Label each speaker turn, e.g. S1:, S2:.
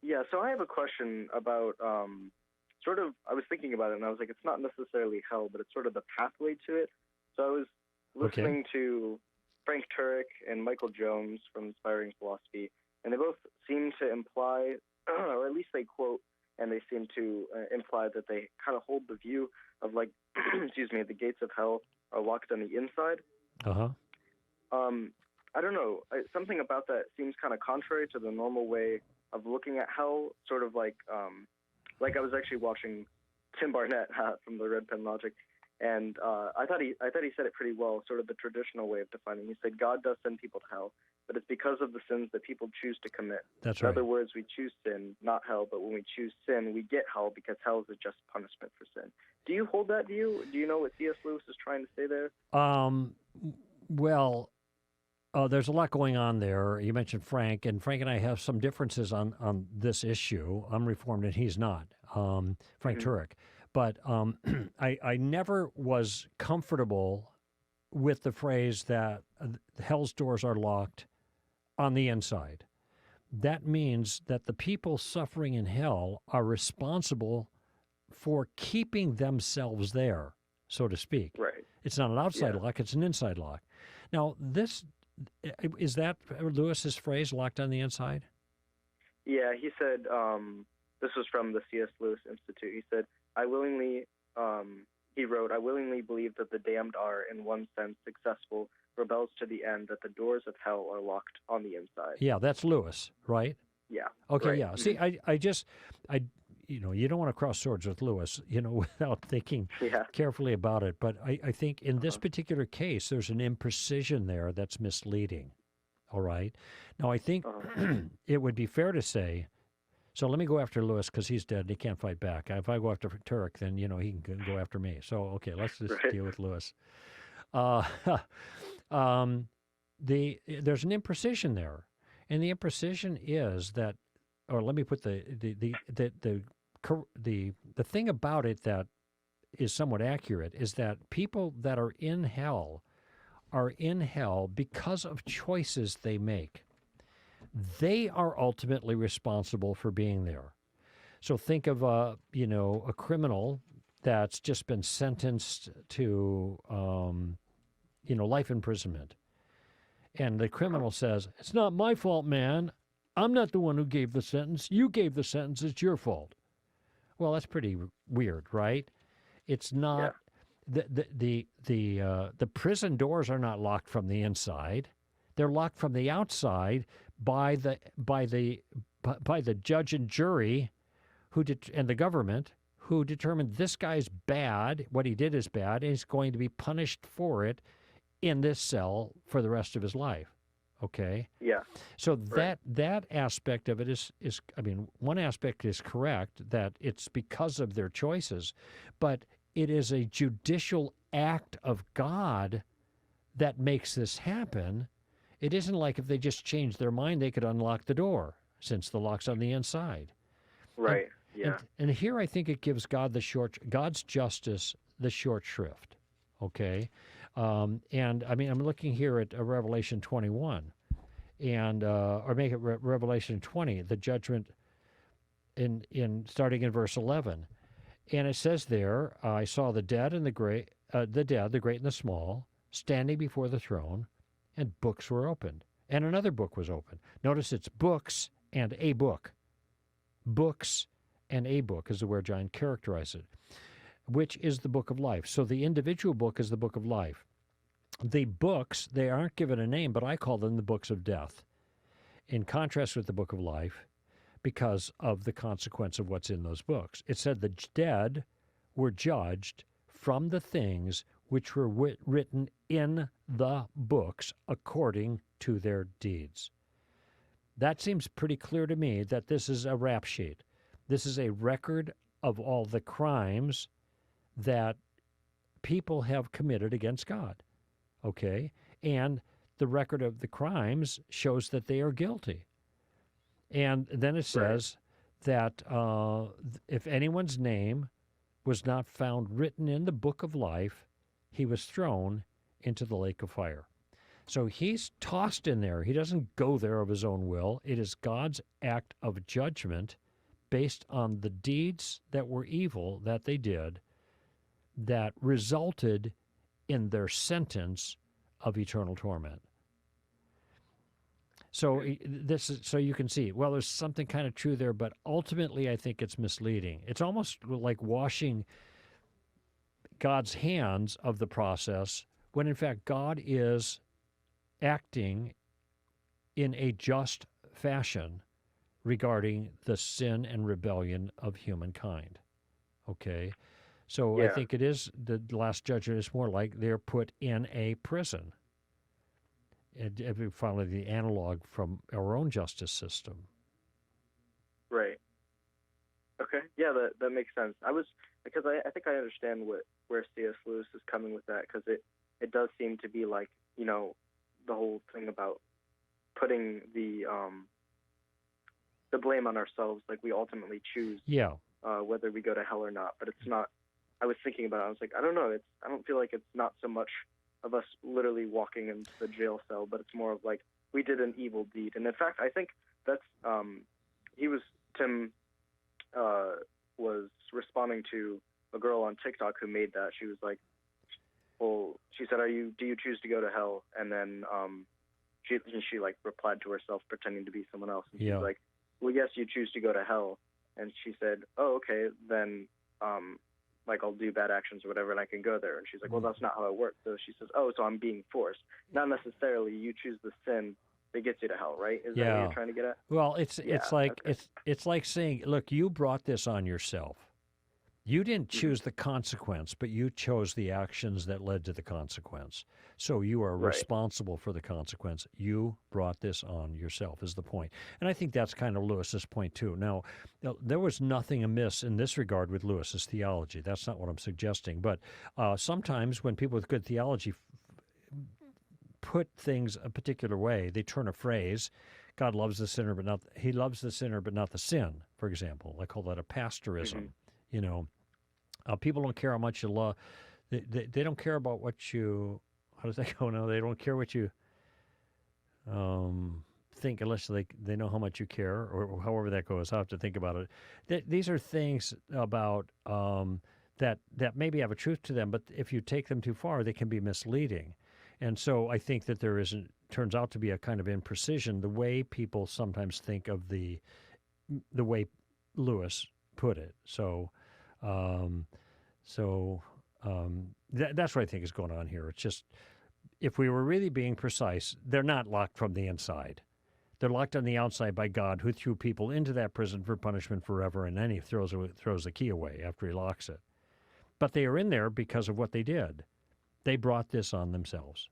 S1: Yeah, so I have a question about sort of, I was thinking about it and I was like, it's not necessarily hell, but it's sort of the pathway to it. So I was
S2: Okay.
S1: listening to Frank Turek and Michael Jones from Inspiring Philosophy, and they both seem to imply, or at least they quote, and they seem to imply that they kind of hold the view of like, excuse me, the gates of hell are locked on the inside.
S2: Uh-huh.
S1: Um, I don't know. Something about that seems kind of contrary to the normal way of looking at hell. Sort of like I was actually watching Tim Barnett from the Red Pen Logic, and I thought he said it pretty well. Sort of the traditional way of defining. He said God does send people to hell, but it's because of the sins that people choose to commit.
S2: That's
S1: In
S2: right.
S1: other words, we choose sin, not hell. But when we choose sin, we get hell because hell is a just punishment for sin. Do you hold that view? Do you know what C.S. Lewis is trying to say there?
S2: Um, well, there's a lot going on there. You mentioned Frank, and Frank and I have some differences on this issue. I'm Reformed, and he's not, Frank
S1: Hmm.
S2: Turek. But I never was comfortable with the phrase that hell's doors are locked on the inside. That means that the people suffering in hell are responsible for keeping themselves there, so to speak.
S1: Right.
S2: It's not an outside
S1: Yeah.
S2: lock, it's an inside lock. Now, this is that Lewis's phrase, locked on the inside?
S1: Yeah, he said, this was from the C.S. Lewis Institute. He said, I willingly, he wrote, I willingly believe that the damned are, in one sense, successful, rebels to the end, that the doors of hell are locked on the inside.
S2: Yeah, that's Lewis, right?
S1: Yeah,
S2: Okay,
S1: right.
S2: yeah.
S1: Hmm.
S2: See, I, you don't want to cross swords with Lewis, without thinking
S1: Yeah.
S2: carefully about it. But I think in this
S1: Uh-huh.
S2: particular case, there's an imprecision there that's misleading. All right. Now, I think
S1: Uh-huh.
S2: it would be fair to say. So let me go after Lewis because he's dead and he can't fight back. If I go after Turek, then he can go after me. So okay, let's just
S1: Right.
S2: deal with Lewis. Uh, there's an imprecision there, and the imprecision is that, or let me put the thing about it that is somewhat accurate is that people that are in hell because of choices they make. They are ultimately responsible for being there. So think of a criminal that's just been sentenced to life imprisonment, and the
S1: Uh-huh.
S2: criminal says, "It's not my fault, man. I'm not the one who gave the sentence. You gave the sentence. It's your fault." Well, that's pretty weird, right? It's
S1: Yeah.
S2: not the prison doors are not locked from the inside. They're locked from the outside by the judge and jury and the government who determined this guy's bad, what he did is bad, and he's going to be punished for it in this cell for the rest of his life. Okay?
S1: Yeah.
S2: So
S1: Right.
S2: that aspect of it is I mean, one aspect is correct that it's because of their choices, but it is a judicial act of God that makes this happen. It isn't like if they just changed their mind, they could unlock the door since the lock's on the inside. And
S1: Right.
S2: and
S1: Yeah.
S2: and here I think it gives God's justice the short shrift. Okay, and I mean I'm looking here at Revelation 21, and or make it Revelation 20, the judgment in starting in verse 11, and it says there, I saw the dead and the great, the great and the small, standing before the throne, and books were opened, and another book was opened. Notice it's books and a book. Books and a book is the word John characterizes it, which is the book of life. So the individual book is the book of life. The books, they aren't given a name, but I call them the books of death, in contrast with the book of life, because of the consequence of what's in those books. It said the dead were judged from the things which were written in the books according to their deeds. That seems pretty clear to me that this is a rap sheet. This is a record of all the crimes that people have committed against God. Okay? And the record of the crimes shows that they are guilty. And then it
S1: Right.
S2: says that if anyone's name was not found written in the book of life, he was thrown into the lake of fire. So he's tossed in there. He doesn't go there of his own will. It is God's act of judgment based on the deeds that were evil that they did that resulted in their sentence of eternal torment. So so you can see, well, there's something kind of true there, but ultimately I think it's misleading. It's almost like washing God's hands of the process when in fact God is acting in a just fashion regarding the sin and rebellion of humankind. Okay? So I think it is, the last judgment is more like they're put in a prison. And if we follow the analog from our own justice system.
S1: Right. Okay. Yeah, that makes sense. Because I think I understand where C.S. Lewis is coming with that, because it does seem to be like, the whole thing about putting the blame on ourselves, like we ultimately choose whether we go to hell or not. But it's not. I was thinking about it. I was like, I don't know. I don't feel like it's not so much of us literally walking into the jail cell, but it's more of like we did an evil deed. And in fact, I think that's Tim was responding to a girl on TikTok who made that. She was like, well, she said, do you choose to go to hell? And then she like replied to herself pretending to be someone else. And she's like, well, yes, you choose to go to hell. And she said, oh, okay, then like I'll do bad actions or whatever and I can go there. And she's like, well, that's not how it works. So she says, oh, so I'm being forced. Not necessarily you choose the sin that gets you to hell, right? Is that what you're trying to get at?
S2: Well, it's like it's like saying, look, you brought this on yourself. You didn't choose the consequence, but you chose the actions that led to the consequence. So you are responsible for the consequence. You brought this on yourself is the point. And I think that's kind of Lewis's point too. Now, there was nothing amiss in this regard with Lewis's theology. That's not what I'm suggesting. But sometimes when people with good theology put things a particular way, they turn a phrase, God loves the sinner, but he loves the sinner, but not the sin, for example. I call that a pastorism. People don't care how much you love. They don't care about what you. How does that go now? They don't care what you think unless they know how much you care, or however that goes. I have to think about it. These are things about that maybe have a truth to them, but if you take them too far, they can be misleading. And so I think that turns out to be a kind of imprecision the way people sometimes think of the way Lewis put it. So. That's what I think is going on here. It's just, if we were really being precise, they're not locked from the inside. They're locked on the outside by God, who threw people into that prison for punishment forever, and then he throws the key away after he locks it. But they are in there because of what they did. They brought this on themselves.